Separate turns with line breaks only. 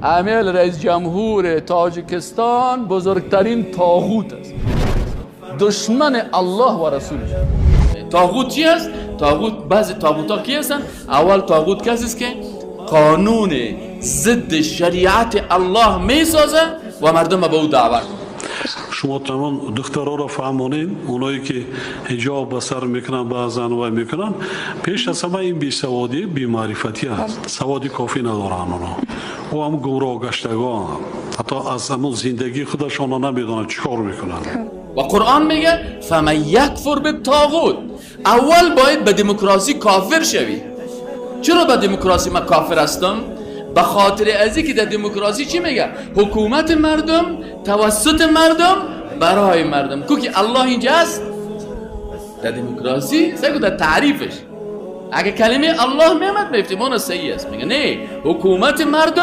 امیل رئیس جمهور تاجیکستان بزرگترین طاغوت است، دشمن الله و رسولش. طاغوت چی است؟ طاغوت بعضی طاغوتا کی هستن؟ اول طاغوت کسی است که قانون ضد شریعت الله میسازه و مردم به او دعوت.
شما تمام دخترها را فهمونین، اونایی که حجاب بسر میکنن بعضن و میکنن، پیش از همه این بیسوادی بیمعرفتی هست، سوادی کافی ندارن اونا و هم گمراه گشتگان، حتی از همون زندگی خودشان نمیدونن چیکار میکنن.
و قرآن میگه فمن یکفر بالطاغوت، اول باید به دموکراسی کافر شوی. چرا به دموکراسی من کافر هستم؟ به خاطر ازی که در دموکراسی چی میگه؟ حکومت مردم توسط مردم برای مردم. کو که الله اینجا هست در دموکراسی، سگو در تعریفش اگه کلمه الله میامد میفتیم اون صحیح است. میگه نه، حکومت مردم